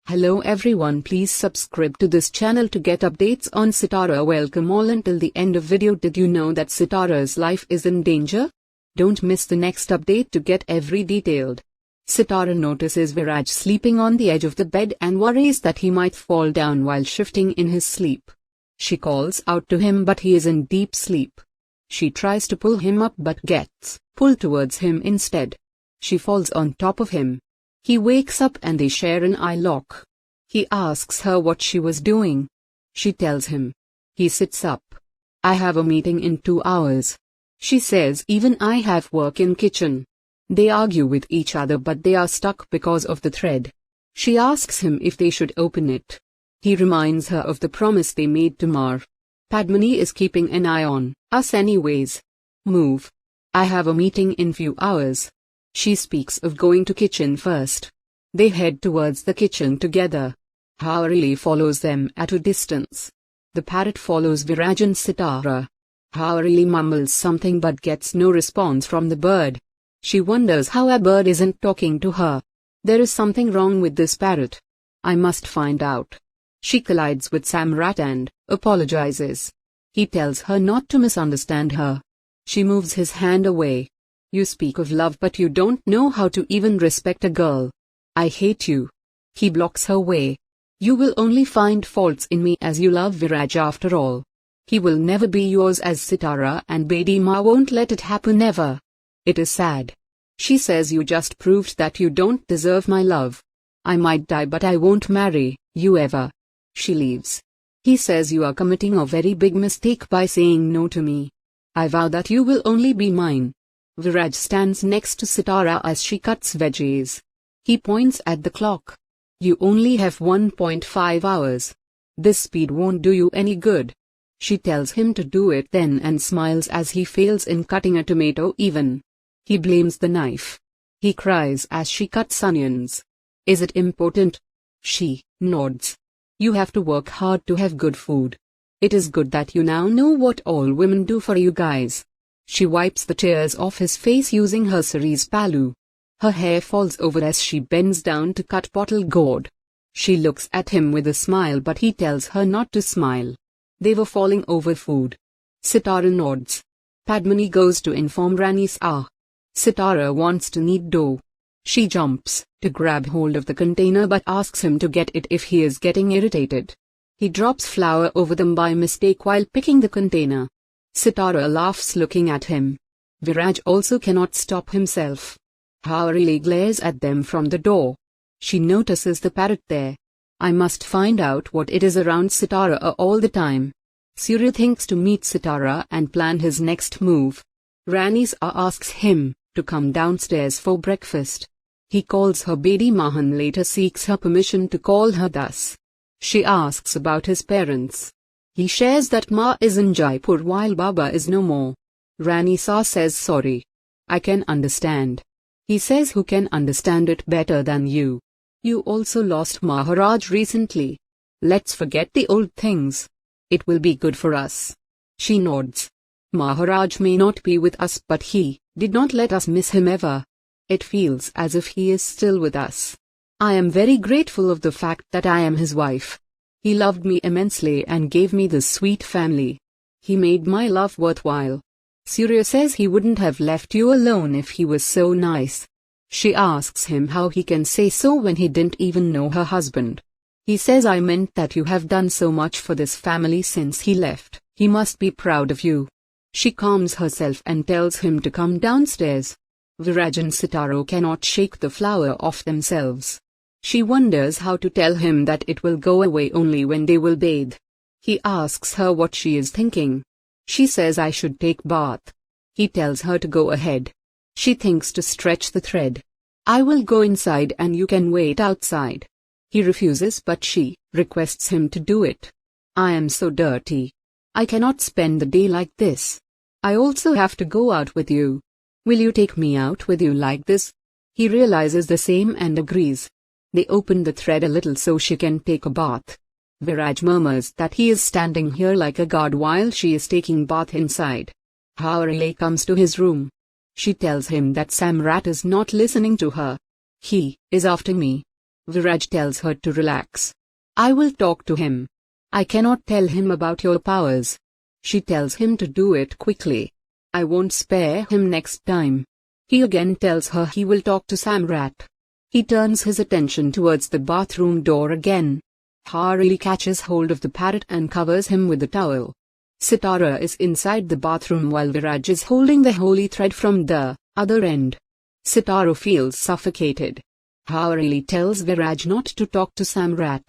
Hello everyone, please subscribe to this channel to get updates on Sitara. Welcome all until the end of video. Did you know that Sitara's life is in danger? Don't miss the next update to get every detailed. Sitara notices Viraj sleeping on the edge of the bed and worries that he might fall down while shifting in his sleep. She calls out to him but he is in deep sleep. She tries to pull him up but gets pulled towards him instead. She falls on top of him. He wakes up and they share an eye lock. He asks her what she was doing. She tells him. He sits up. I have a meeting in 2 hours. She says even I have work in kitchen. They argue with each other but they are stuck because of the thread. She asks him if they should open it. He reminds her of the promise they made to Mar. Padmini is keeping an eye on us anyways. Move. I have a meeting in few hours. She speaks of going to kitchen first. They head towards the kitchen together. Haurili follows them at a distance. The parrot follows Viraj and Sitara. Haurili mumbles something but gets no response from the bird. She wonders how a bird isn't talking to her. There is something wrong with this parrot. I must find out. She collides with Amrit and apologizes. He tells her not to misunderstand her. She moves his hand away. You speak of love but you don't know how to even respect a girl. I hate you. He blocks her way. You will only find faults in me as you love Viraj after all. He will never be yours as Sitara and Bedi Ma won't let it happen ever. It is sad. She says you just proved that you don't deserve my love. I might die but I won't marry you ever. She leaves. He says you are committing a very big mistake by saying no to me. I vow that you will only be mine. Viraj stands next to Sitara as she cuts veggies. He points at the clock. You only have 1.5 hours. This speed won't do you any good. She tells him to do it then and smiles as he fails in cutting a tomato even. He blames the knife. He cries as she cuts onions. Is it important? She nods. You have to work hard to have good food. It is good that you now know what all women do for you guys. She wipes the tears off his face using her cerise palu. Her hair falls over as she bends down to cut bottle gourd. She looks at him with a smile but he tells her not to smile. They were falling over food. Sitara nods. Padmini goes to inform Rani Sa. Sitara wants to knead dough. She jumps to grab hold of the container but asks him to get it if he is getting irritated. He drops flour over them by mistake while picking the container. Sitara laughs looking at him. Viraj also cannot stop himself. Haurili glares at them from the door. She notices the parrot there. I must find out what it is around Sitara all the time. Surya thinks to meet Sitara and plan his next move. Rani asks him to come downstairs for breakfast. He calls her Bedi Mahan later seeks her permission to call her thus. She asks about his parents. He shares that Ma is in Jaipur while Baba is no more. Rani Sa says sorry. I can understand. He says who can understand it better than you. You also lost Maharaj recently. Let's forget the old things. It will be good for us. She nods. Maharaj may not be with us but he did not let us miss him ever. It feels as if he is still with us. I am very grateful of the fact that I am his wife. He loved me immensely and gave me this sweet family. He made my love worthwhile. Surya says he wouldn't have left you alone if he was so nice. She asks him how he can say so when he didn't even know her husband. He says I meant that you have done so much for this family since he left. He must be proud of you. She calms herself and tells him to come downstairs. Viraj and Sitara cannot shake the flour off themselves. She wonders how to tell him that it will go away only when they will bathe. He asks her what she is thinking. She says I should take bath. He tells her to go ahead. She thinks to stretch the thread. I will go inside and you can wait outside. He refuses but she requests him to do it. I am so dirty. I cannot spend the day like this. I also have to go out with you. Will you take me out with you like this? He realizes the same and agrees. They open the thread a little so she can take a bath. Viraj murmurs that he is standing here like a god while she is taking bath inside. Haurili comes to his room. She tells him that Amrit is not listening to her. He is after me. Viraj tells her to relax. I will talk to him. I cannot tell him about your powers. She tells him to do it quickly. I won't spare him next time. He again tells her he will talk to Samrat. He turns his attention towards the bathroom door again. Harili catches hold of the parrot and covers him with the towel. Sitara is inside the bathroom while Viraj is holding the holy thread from the other end. Sitara feels suffocated. Harili tells Viraj not to talk to Samrat.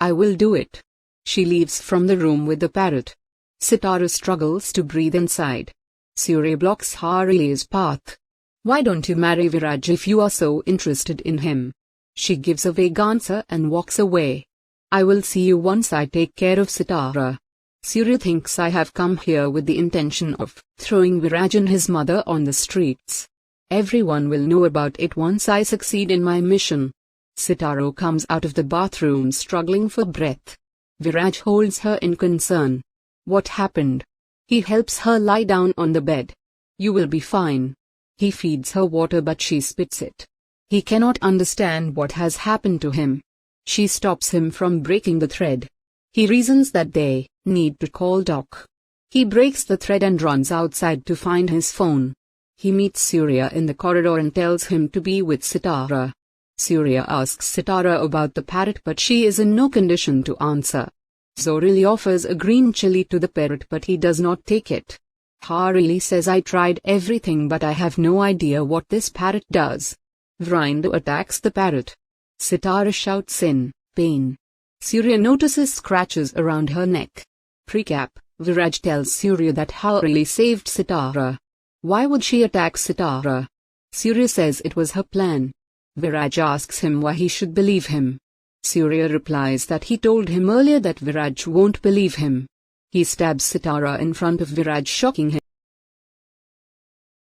I will do it. She leaves from the room with the parrot. Sitara struggles to breathe inside. Surya blocks Harili's path. Why don't you marry Viraj if you are so interested in him? She gives a vague answer and walks away. I will see you once I take care of Sitara. Surya thinks I have come here with the intention of throwing Viraj and his mother on the streets. Everyone will know about it once I succeed in my mission. Sitara comes out of the bathroom struggling for breath. Viraj holds her in concern. What happened? He helps her lie down on the bed. You will be fine. He feeds her water but she spits it. He cannot understand what has happened to him. She stops him from breaking the thread. He reasons that they need to call Doc. He breaks the thread and runs outside to find his phone. He meets Surya in the corridor and tells him to be with Sitara. Surya asks Sitara about the parrot but she is in no condition to answer. Zorili offers a green chili to the parrot but he does not take it. Harili says I tried everything but I have no idea what this parrot does. Vrindo attacks the parrot. Sitara shouts in pain. Surya notices scratches around her neck. Recap: Viraj tells Surya that Harili saved Sitara. Why would she attack Sitara? Surya says it was her plan. Viraj asks him why he should believe him. Surya replies that he told him earlier that Viraj won't believe him. He stabs Sitara in front of Viraj, shocking him.